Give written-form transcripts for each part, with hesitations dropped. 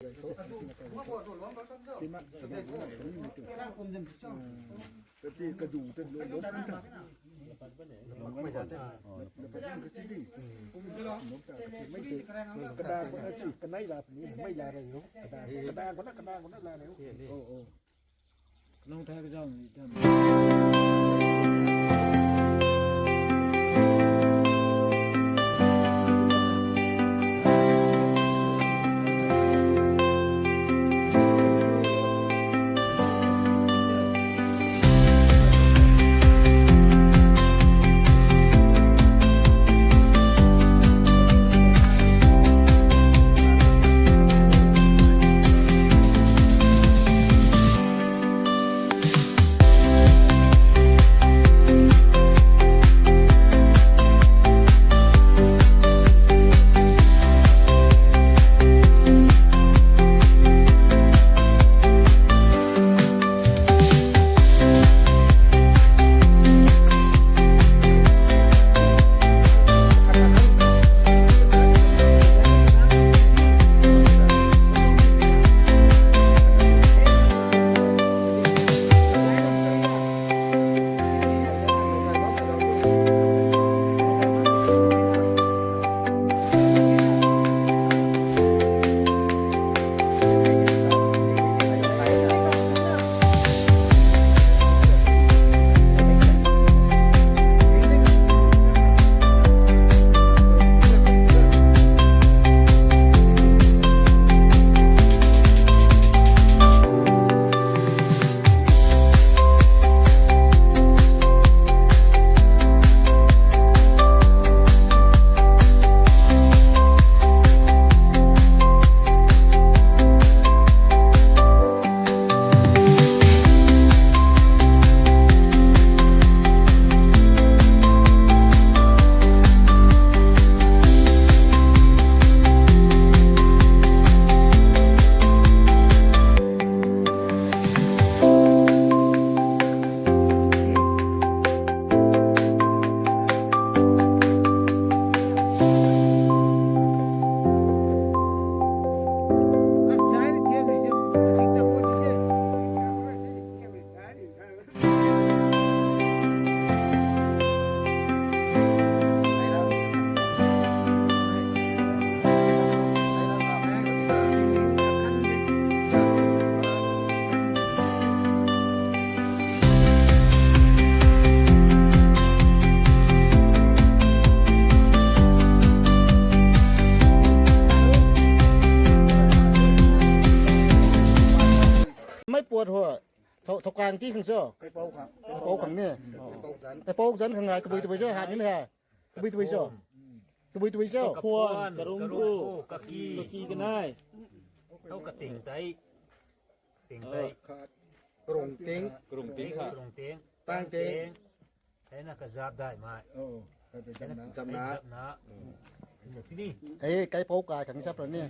Long time ago,ไม่ปวดหัวทกางที่ข้างเสื้อไปโป๊กครับโป๊กข้างนี่แต่โป๊กสันข้างไงกระบี่ตัวเสื้อหาดนี่เลยกระบี่ตัวเสื้อกระบี่ตัวเสื้อควรกระรุมผู้กะกีกันได้เขากระติ่งไตกรุงติ้งตั้งติ้งให้นักกระจับได้ไหมจำนะที่นี่ไอ้ไก่โป๊กกายขังซับเลยเนี่ย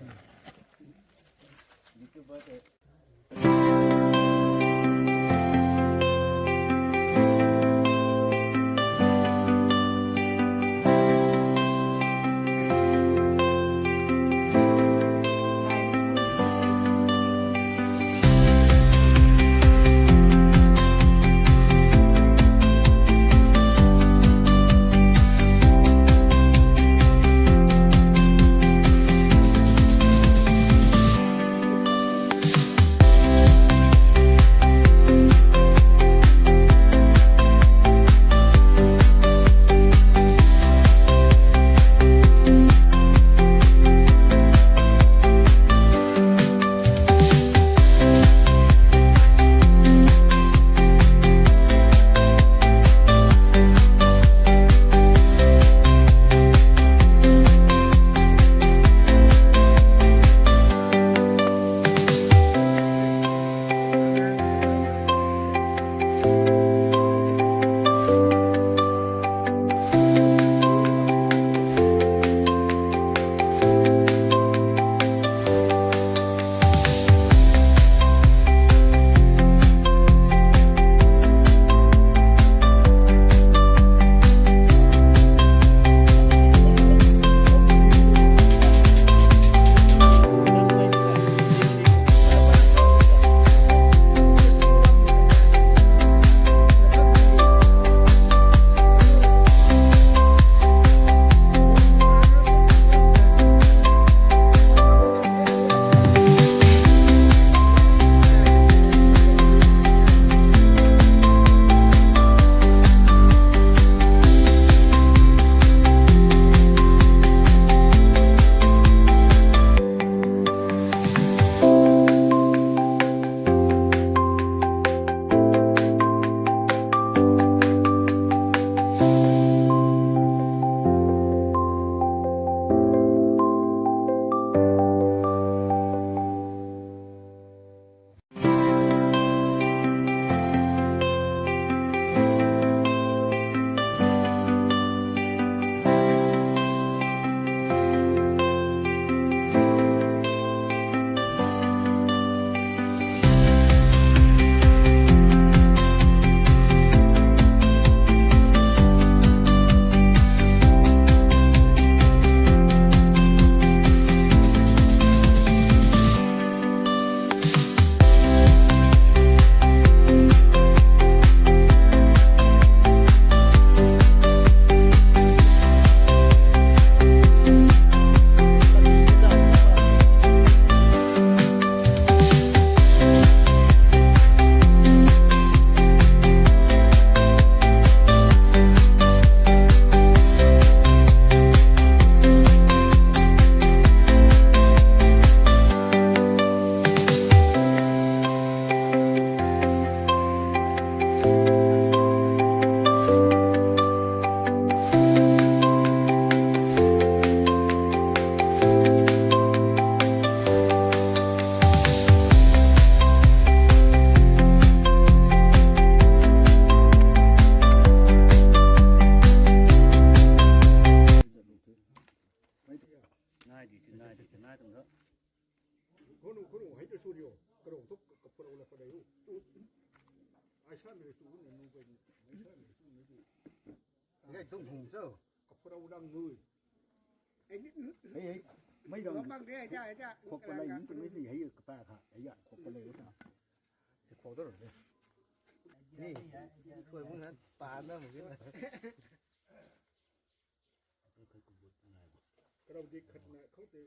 ายดีชนะตรงเถอะ คนให้จะสู้เดียวกระโดดทุกกับพวกเราละประเดี๋ยวไอ้ชาติไม่ได้สู้เนี่ยนูเป็นไอ้ชาติไม่ได้สู้ไม่ดีไอ้ต้องหุ่นเจ้ากับพวกเราดังมือไอ้นี่เฮ้ยไม่ดังบ้างเด้จ้าจ้าขบอะไรนี่เป็นไม่ดีให้กับป้าค่ะไอ้ยาขบอะไรก็ได้จะขบตัวหรือนี่สวยมึงนั้นปานนะมึงนี่เราดีขัดนะเขาจะ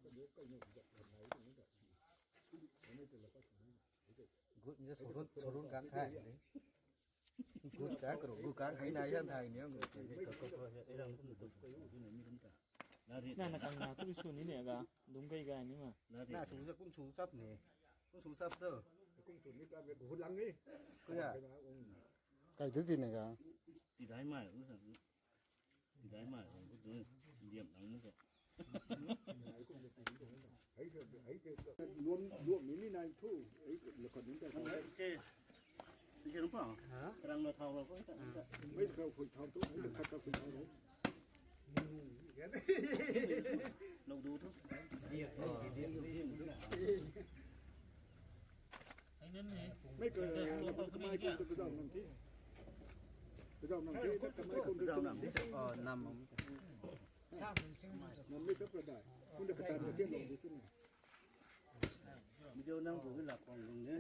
ก็เดี๋ยวก็ยุ่งกับขัดไหนตรงนี้แบบไม่เป็นไรก็ถึงกูนี่จะสรุนกลางไทยกูกลางกระโดดกูกลางไทยนายยันไทยเนี่ยกูนั่นนะกังนาทุกส่วนนี้เนี่ยกะดุมไกลๆนี่มา หน้าสูงจะกุ้งสูงซับนี่กุ้งสูงซับเสื้อกุ้งสูงนี่ก็เป็นหุ่นหลังนี่ก็อย่าไก่ถึงกินเนี่ยกัน ตีได้ไหมตีได้ไหมผมก็ดูเยี่ยมหลังนึกรวมนี้นายทู่ไอ้แล้วก็นี้แต่เจ๊เจ๊รู้เปล่าฮะกำลังเราเท่าเราก็ไม่เข้าคุยทำทุกไอ้ขัดกับคุยทำรู้เราดูทุกไอ้นั่นนี่ ไม่เกิดทำไมคนจะต้องนั่งที่จะต้องนั่งที่ทำไมคนจะนั่งที่นำมันไม่ใช่ประเดี๋ยวคุณจะกระจายตัวเที่ยวลงดูขึ้น มีเดียวนั่งอยู่ที่หลักของตรงนี้